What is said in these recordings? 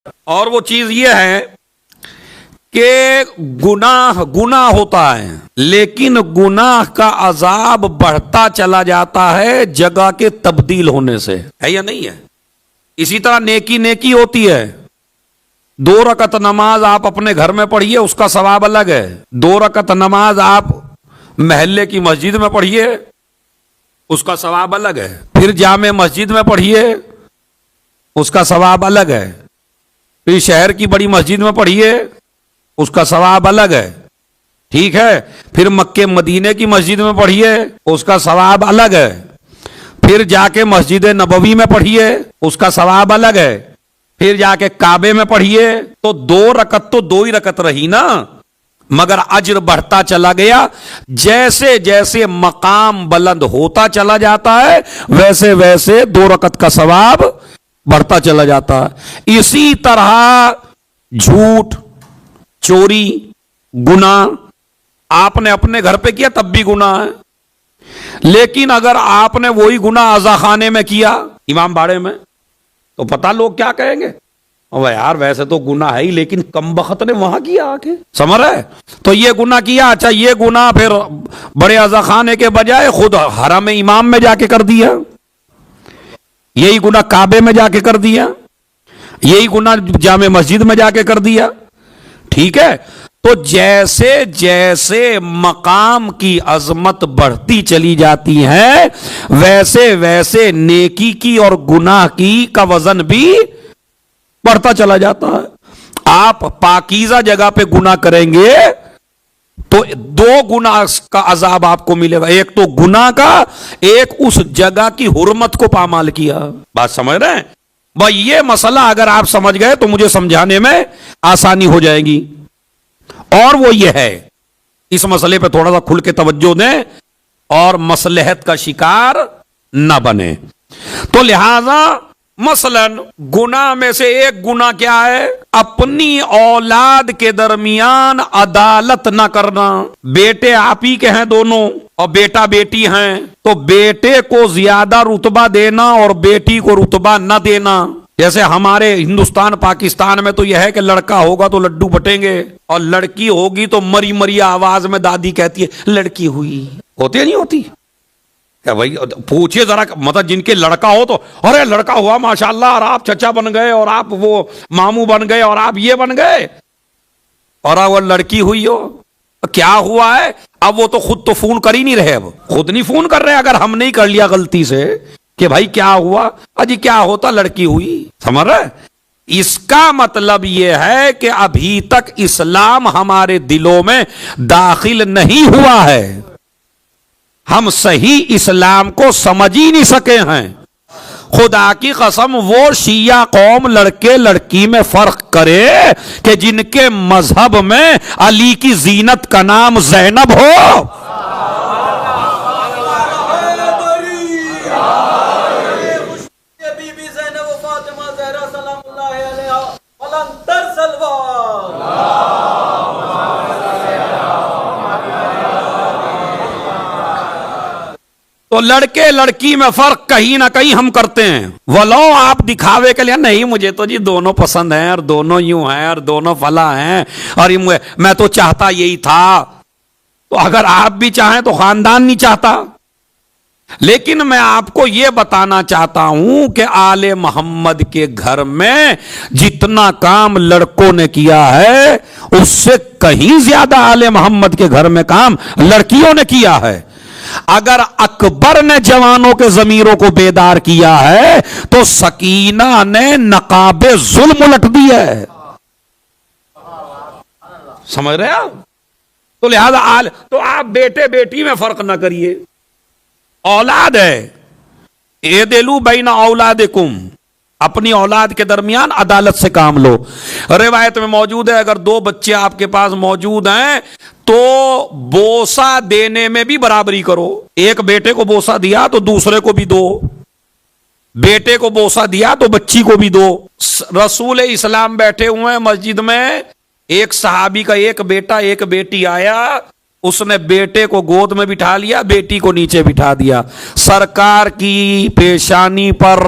اور وہ چیز یہ ہے کہ گناہ ہوتا ہے، لیکن گناہ کا عذاب بڑھتا چلا جاتا ہے جگہ کے تبدیل ہونے سے، ہے یا نہیں ہے؟ اسی طرح نیکی ہوتی ہے۔ 2 رکعت نماز آپ اپنے گھر میں پڑھیے، اس کا ثواب الگ ہے۔ 2 رکعت نماز آپ محلے کی مسجد میں پڑھیے، اس کا ثواب الگ ہے۔ پھر جامع مسجد میں پڑھیے، اس کا ثواب الگ ہے۔ پھر شہر کی بڑی مسجد میں پڑھیے، اس کا ثواب الگ ہے، ٹھیک ہے۔ پھر مکے مدینے کی مسجد میں پڑھیے، اس کا ثواب الگ ہے۔ پھر جا کے مسجد نبوی میں پڑھیے، اس کا ثواب الگ ہے۔ پھر جا کے کعبے میں پڑھیے، تو 2 رکعت تو 2 ہی رکعت رہی نا، مگر اجر بڑھتا چلا گیا۔ جیسے جیسے مقام بلند ہوتا چلا جاتا ہے، ویسے ویسے 2 رکعت کا ثواب بڑھتا چلا جاتا ہے۔ اسی طرح جھوٹ، چوری، گناہ آپ نے اپنے گھر پہ کیا تب بھی گناہ ہے، لیکن اگر آپ نے وہی گناہ عزا خانے میں کیا، امام باڑے میں، تو پتہ لوگ کیا کہیں گے، یار ویسے تو گناہ ہے ہی لیکن کم بخت نے وہاں کیا آ کے، سمجھ رہے؟ تو یہ گناہ کیا، اچھا یہ گناہ پھر بڑے عزا خانے کے بجائے خود حرم امام میں جا کے کر دیا، یہی گناہ کعبے میں جا کے کر دیا، یہی گناہ جامع مسجد میں جا کے کر دیا، ٹھیک ہے۔ تو جیسے جیسے مقام کی عظمت بڑھتی چلی جاتی ہے، ویسے ویسے نیکی کی اور گناہ کی کا وزن بھی بڑھتا چلا جاتا ہے۔ آپ پاکیزہ جگہ پہ گناہ کریں گے تو 2 گناہ کا عذاب آپ کو ملے گا، ایک تو گناہ کا، ایک اس جگہ کی حرمت کو پامال کیا۔ بات سمجھ رہے ہیں بھائی؟ یہ مسئلہ اگر آپ سمجھ گئے تو مجھے سمجھانے میں آسانی ہو جائے گی، اور وہ یہ ہے اس مسئلے پہ تھوڑا سا کھل کے توجہ دیں اور مصلحت کا شکار نہ بنے۔ تو لہذا مثلا گناہ میں سے ایک گناہ کیا ہے؟ اپنی اولاد کے درمیان عدالت نہ کرنا۔ بیٹے آپ ہی کے ہیں دونوں اور بیٹا بیٹی ہیں، تو بیٹے کو زیادہ رتبہ دینا اور بیٹی کو رتبہ نہ دینا۔ جیسے ہمارے ہندوستان پاکستان میں تو یہ ہے کہ لڑکا ہوگا تو لڈو بٹیں گے، اور لڑکی ہوگی تو مری مری آواز میں دادی کہتی ہے لڑکی ہوئی، ہوتی ہے نہیں ہوتی؟ کیا بھائی پوچھئے ذرا، مطلب جن کے لڑکا ہو تو ارے لڑکا ہوا ماشاءاللہ، اور آپ چچا بن گئے، اور آپ وہ ماموں بن گئے، اور آپ یہ بن گئے، اور وہ لڑکی ہوئی ہو، کیا ہوا ہے؟ اب وہ تو خود تو فون کر ہی نہیں رہے، اب خود نہیں فون کر رہے، اگر ہم نہیں کر لیا غلطی سے کہ بھائی کیا ہوا، اجی کیا ہوتا، لڑکی ہوئی، سمجھ رہے؟ اس کا مطلب یہ ہے کہ ابھی تک اسلام ہمارے دلوں میں داخل نہیں ہوا ہے، ہم صحیح اسلام کو سمجھ ہی نہیں سکے ہیں۔ خدا کی قسم وہ شیعہ قوم لڑکے لڑکی میں فرق کرے کہ جن کے مذہب میں علی کی زینت کا نام زینب ہو، تو لڑکے لڑکی میں فرق کہیں نہ کہیں ہم کرتے ہیں، ولو آپ دکھاوے کے لیے نہیں مجھے تو جی دونوں پسند ہیں، اور دونوں یوں ہیں، اور دونوں فلاں ہیں، اور میں تو چاہتا یہی تھا۔ تو اگر آپ بھی چاہیں تو خاندان نہیں چاہتا، لیکن میں آپ کو یہ بتانا چاہتا ہوں کہ آل محمد کے گھر میں جتنا کام لڑکوں نے کیا ہے اس سے کہیں زیادہ آل محمد کے گھر میں کام لڑکیوں نے کیا ہے۔ اگر اکبر نے جوانوں کے ضمیروں کو بیدار کیا ہے تو سکینہ نے نقاب ظلم الٹ دی ہے، سمجھ رہے آپ؟ تو لہذا تو آپ بیٹے بیٹی میں فرق نہ کریے، اولاد ہے، اعدلوا بین اولادکم، اپنی اولاد کے درمیان عدالت سے کام لو۔ روایت میں موجود ہے اگر 2 بچے آپ کے پاس موجود ہیں تو بوسہ دینے میں بھی برابری کرو، ایک بیٹے کو بوسہ دیا تو دوسرے کو بھی دو، بیٹے کو بوسہ دیا تو بچی کو بھی دو۔ رسول اسلام بیٹھے ہوئے ہیں مسجد میں، ایک صحابی کا ایک بیٹا ایک بیٹی آیا، اس نے بیٹے کو گود میں بٹھا لیا، بیٹی کو نیچے بٹھا دیا، سرکار کی پیشانی پر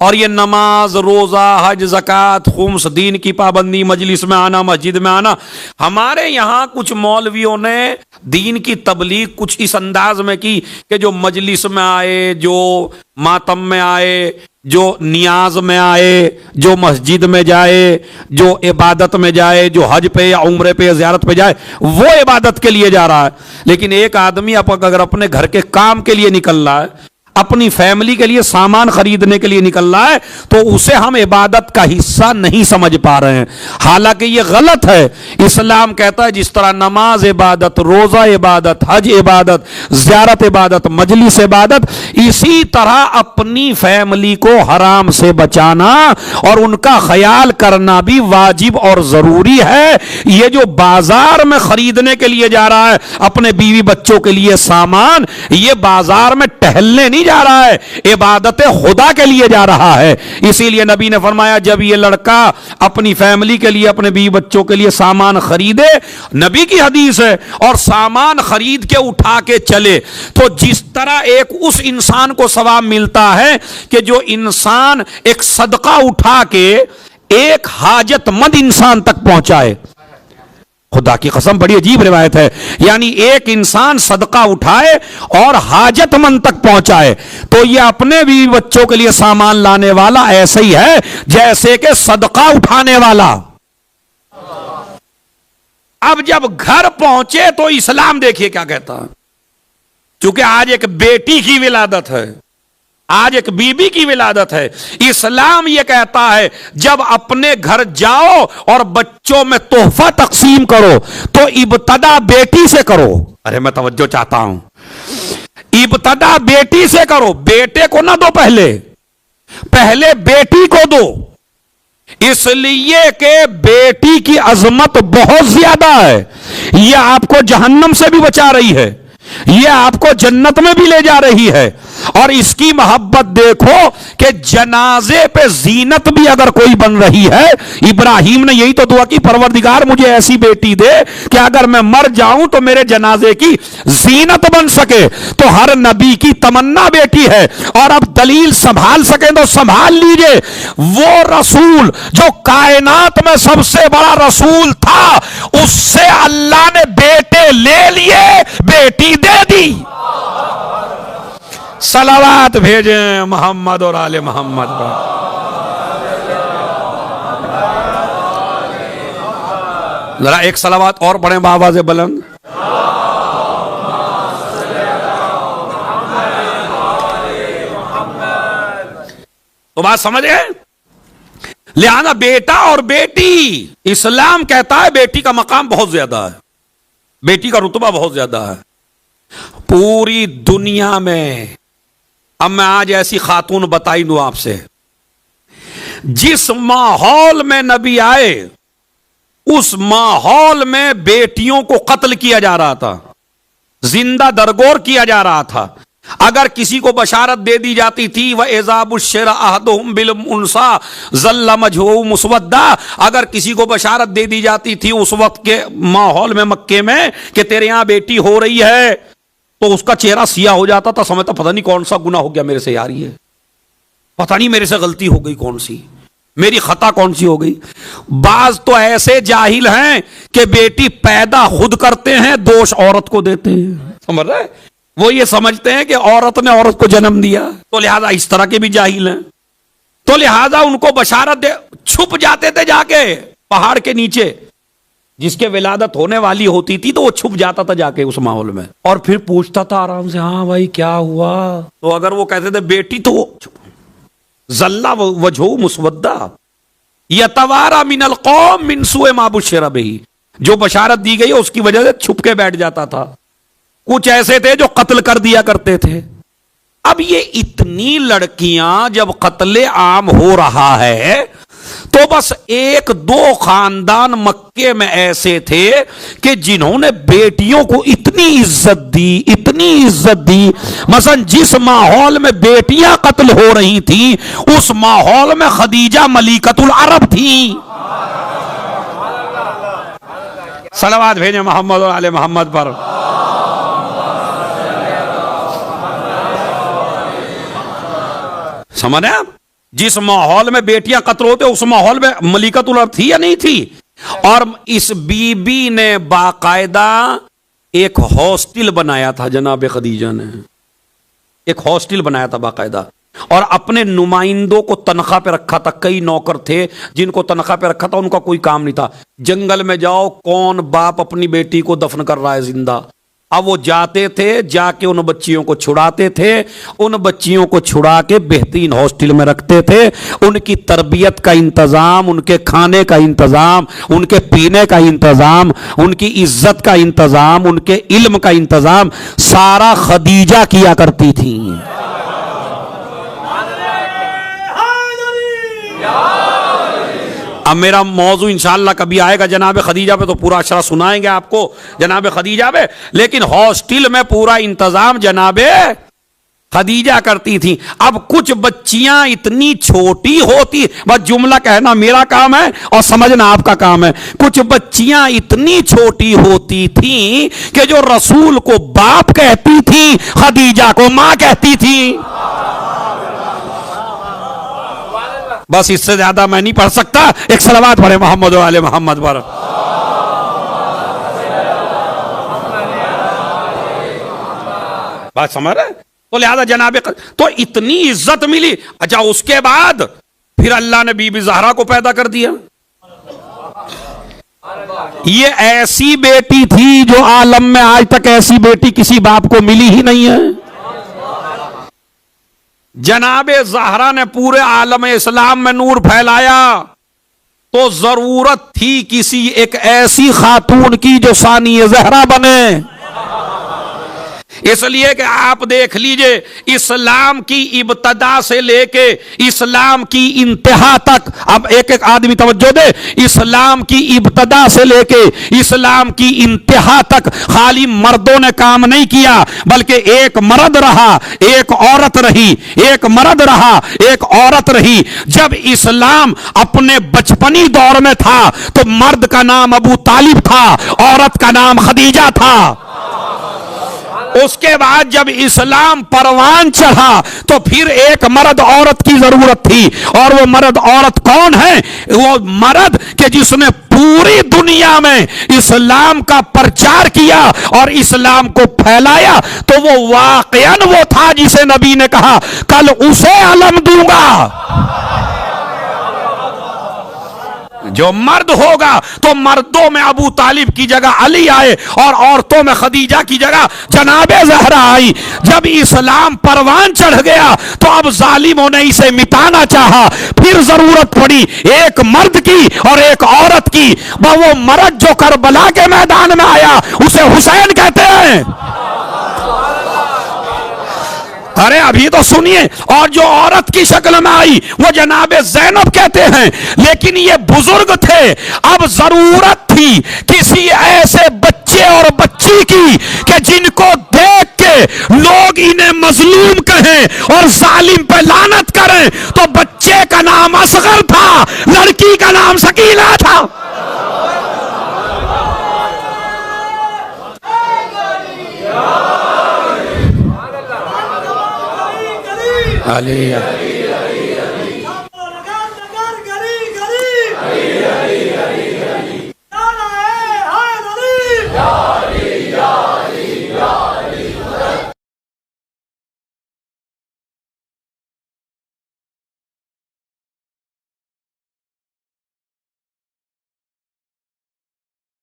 اور یہ نماز، روزہ، حج، زکوٰۃ، خمس، دین کی پابندی، مجلس میں آنا، مسجد میں آنا، ہمارے یہاں کچھ مولویوں نے دین کی تبلیغ کچھ اس انداز میں کی کہ جو مجلس میں آئے، جو ماتم میں آئے، جو نیاز میں آئے، جو مسجد میں جائے، جو عبادت میں جائے، جو حج پہ یا عمرے پہ یا زیارت پہ جائے، وہ عبادت کے لیے جا رہا ہے. لیکن ایک آدمی اگر اپنے گھر کے کام کے لیے نکل رہا ہے، اپنی فیملی کے لیے سامان خریدنے کے لیے نکل رہا ہے، تو اسے ہم عبادت کا حصہ نہیں سمجھ پا رہے ہیں. حالانکہ یہ غلط ہے. اسلام کہتا ہے جس طرح نماز عبادت، روزہ عبادت، حج عبادت، زیارت عبادت، مجلس عبادت، اسی طرح اپنی فیملی کو حرام سے بچانا اور ان کا خیال کرنا بھی واجب اور ضروری ہے. یہ جو بازار میں خریدنے کے لیے جا رہا ہے اپنے بیوی بچوں کے لیے سامان، یہ بازار میں ٹہلنے نہیں جا رہا ہے، عبادت خدا کے لیے جا رہا ہے. اسی لیے نبی نے فرمایا جب یہ لڑکا اپنی فیملی کے لیے، اپنے بیوی بچوں کے لیے سامان خریدے، نبی کی حدیث ہے، اور سامان خرید کے اٹھا کے چلے، تو جس طرح ایک اس انسان کو ثواب ملتا ہے کہ جو انسان ایک صدقہ اٹھا کے ایک حاجت مند انسان تک پہنچائے. خدا کی قسم بڑی عجیب روایت ہے. یعنی ایک انسان صدقہ اٹھائے اور حاجت مند تک پہنچائے، تو یہ اپنے بیوی بچوں کے لیے سامان لانے والا ایسا ہی ہے جیسے کہ صدقہ اٹھانے والا. اب جب گھر پہنچے تو اسلام دیکھیے کیا کہتا ہے. چونکہ آج ایک بیٹی کی ولادت ہے، آج ایک بی بی کی ولادت ہے، اسلام یہ کہتا ہے جب اپنے گھر جاؤ اور بچوں میں تحفہ تقسیم کرو تو ابتدا بیٹی سے کرو. ارے میں توجہ چاہتا ہوں، ابتدا بیٹی سے کرو. بیٹے کو نہ دو، پہلے بیٹی کو دو، اس لیے کہ بیٹی کی عظمت بہت زیادہ ہے. یہ آپ کو جہنم سے بھی بچا رہی ہے، یہ آپ کو جنت میں بھی لے جا رہی ہے. اور اس کی محبت دیکھو کہ جنازے پہ زینت بھی اگر کوئی بن رہی ہے، ابراہیم نے یہی تو دعا کی پروردگار مجھے ایسی بیٹی دے کہ اگر میں مر جاؤں تو میرے جنازے کی زینت بن سکے. تو ہر نبی کی تمنا بیٹی ہے. اور اب دلیل سنبھال سکیں تو سنبھال لیجئے، وہ رسول جو کائنات میں سب سے بڑا رسول تھا، اس سے اللہ نے بیٹے لے لیے، بیٹی دے دی. صلوات بھیجیں محمد اور آل محمد پر. ذرا ایک صلوات اور پڑھیں بآواز بلند. تو بات سمجھ گئے؟ لہذا بیٹا اور بیٹی، اسلام کہتا ہے بیٹی کا مقام بہت زیادہ ہے، بیٹی کا رتبہ بہت زیادہ ہے پوری دنیا میں. اب میں آج ایسی خاتون بتائی دوں آپ سے، جس ماحول میں نبی آئے اس ماحول میں بیٹیوں کو قتل کیا جا رہا تھا، زندہ درگور کیا جا رہا تھا. اگر کسی کو بشارت دے دی جاتی تھی وَإِذَا بُشِّرَ أَحَدُهُم بِالْأُنثىٰ ظَلَّ وَجْهُهُ مُسْوَدًّا، اگر کسی کو بشارت دے دی جاتی تھی اس وقت کے ماحول میں مکے میں کہ تیرے یہاں بیٹی ہو رہی ہے، تو اس کا چہرہ سیاہ ہو جاتا تھا. سمجھتا پتہ نہیں کون سا گناہ ہو گیا میرے سے یار، یہ پتہ نہیں میرے سے غلطی ہو گئی کون سی، میری خطا کون سی ہو گئی. بعض تو ایسے جاہل ہیں کہ بیٹی پیدا خود کرتے ہیں، دوش عورت کو دیتے ہیں. سمجھ رہے؟ وہ یہ سمجھتے ہیں کہ عورت نے عورت کو جنم دیا. تو لہذا اس طرح کے بھی جاہل ہیں. تو لہذا ان کو بشارت دے، چھپ جاتے تھے جا کے پہاڑ کے نیچے. جس کے ولادت ہونے والی ہوتی تھی تو وہ چھپ جاتا تھا جا کے اس ماحول میں، اور پھر پوچھتا تھا آرام سے، ہاں بھائی کیا ہوا؟ تو اگر وہ کہتے تھے بیٹی، تو وہ ظل وجہہ مسودہ یتوارا من القوم من سوء ما بشر بہ، جو بشارت دی گئی اس کی وجہ سے چھپ کے بیٹھ جاتا تھا. کچھ ایسے تھے جو قتل کر دیا کرتے تھے. اب یہ اتنی لڑکیاں جب قتل عام ہو رہا ہے تو بس ایک دو خاندان مکے میں ایسے تھے کہ جنہوں نے بیٹیوں کو اتنی عزت دی، اتنی عزت دی. مثلا جس ماحول میں بیٹیاں قتل ہو رہی تھیں اس ماحول میں خدیجہ ملیکۃ العرب تھیں. صلوات بھیجیں محمد اور آل محمد پر. سمجھ رہے ہیں؟ جس ماحول میں بیٹیاں قتل ہوتے اس ماحول میں ملکۃ الارض تھی یا نہیں تھی؟ اور اس بی بی نے باقاعدہ ایک ہاسٹل بنایا تھا، جناب خدیجہ نے ایک ہاسٹل بنایا تھا باقاعدہ، اور اپنے نمائندوں کو تنخواہ پہ رکھا تھا. کئی نوکر تھے جن کو تنخواہ پہ رکھا تھا، ان کا کوئی کام نہیں تھا. جنگل میں جاؤ، کون باپ اپنی بیٹی کو دفن کر رہا ہے زندہ؟ اب وہ جاتے تھے، جا کے ان بچیوں کو چھڑاتے تھے، ان بچیوں کو چھڑا کے بہترین ہاسٹل میں رکھتے تھے. ان کی تربیت کا انتظام، ان کے کھانے کا انتظام، ان کے پینے کا انتظام، ان کی عزت کا انتظام، ان کے علم کا انتظام سارا خدیجہ کیا کرتی تھیں. اب میرا موضوع انشاءاللہ کبھی آئے گا جناب خدیجہ پہ تو پورا اشرا سنائیں گے آپ کو جناب خدیجہ پہ، لیکن ہاسٹل میں پورا انتظام جناب خدیجہ کرتی تھی. اب کچھ بچیاں اتنی چھوٹی ہوتی، بس جملہ کہنا میرا کام ہے اور سمجھنا آپ کا کام ہے. کچھ بچیاں اتنی چھوٹی ہوتی تھیں کہ جو رسول کو باپ کہتی تھی، خدیجہ کو ماں کہتی تھی. بس اس سے زیادہ میں نہیں پڑھ سکتا. ایک صلوات پڑھے محمد و آل محمد پر. بات سمجھ رہے؟ تو لہذا جناب تو اتنی عزت ملی. اچھا اس کے بعد پھر اللہ نے بی بی زہرا کو پیدا کر دیا. یہ ایسی بیٹی تھی جو عالم میں آج تک ایسی بیٹی کسی باپ کو ملی ہی نہیں ہے. جناب زہرا نے پورے عالم اسلام میں نور پھیلایا، تو ضرورت تھی کسی ایک ایسی خاتون کی جو ثانی زہرا بنے. اس لیے کہ آپ دیکھ لیجئے اسلام کی ابتدا سے لے کے اسلام کی انتہا تک، اب ایک ایک آدمی توجہ دے، اسلام کی ابتدا سے لے کے اسلام کی انتہا تک خالی مردوں نے کام نہیں کیا، بلکہ ایک مرد رہا ایک عورت رہی، ایک مرد رہا ایک عورت رہی. جب اسلام اپنے بچپنی دور میں تھا تو مرد کا نام ابو طالب تھا، عورت کا نام خدیجہ تھا. اس کے بعد جب اسلام پروان چڑھا تو پھر ایک مرد عورت کی ضرورت تھی، اور وہ مرد عورت کون ہے؟ وہ مرد کہ جس نے پوری دنیا میں اسلام کا پرچار کیا اور اسلام کو پھیلایا. تو وہ واقعاً وہ تھا جسے نبی نے کہا کل اسے علم دوں گا. جو مرد ہوگا تو مردوں میں ابو طالب کی جگہ علی آئے اور عورتوں میں خدیجہ کی جگہ جناب زہرا آئی. جب اسلام پروان چڑھ گیا تو اب ظالموں نے اسے مٹانا چاہا. پھر ضرورت پڑی ایک مرد کی اور ایک عورت کی. وہ مرد جو کربلا کے میدان میں آیا اسے حسین کہتے ہیں. ارے ابھی تو سنیے. اور جو عورت کی شکل میں آئی وہ جناب زینب کہتے ہیں. لیکن یہ بزرگ تھے. اب ضرورت تھی کسی ایسے بچے اور بچی کی کہ جن کو دیکھ کے لوگ انہیں مظلوم کہیں اور ظالم پہ لعنت کریں. تو بچے کا نام اصغر تھا، لڑکی کا نام سکینہ تھا. علیہ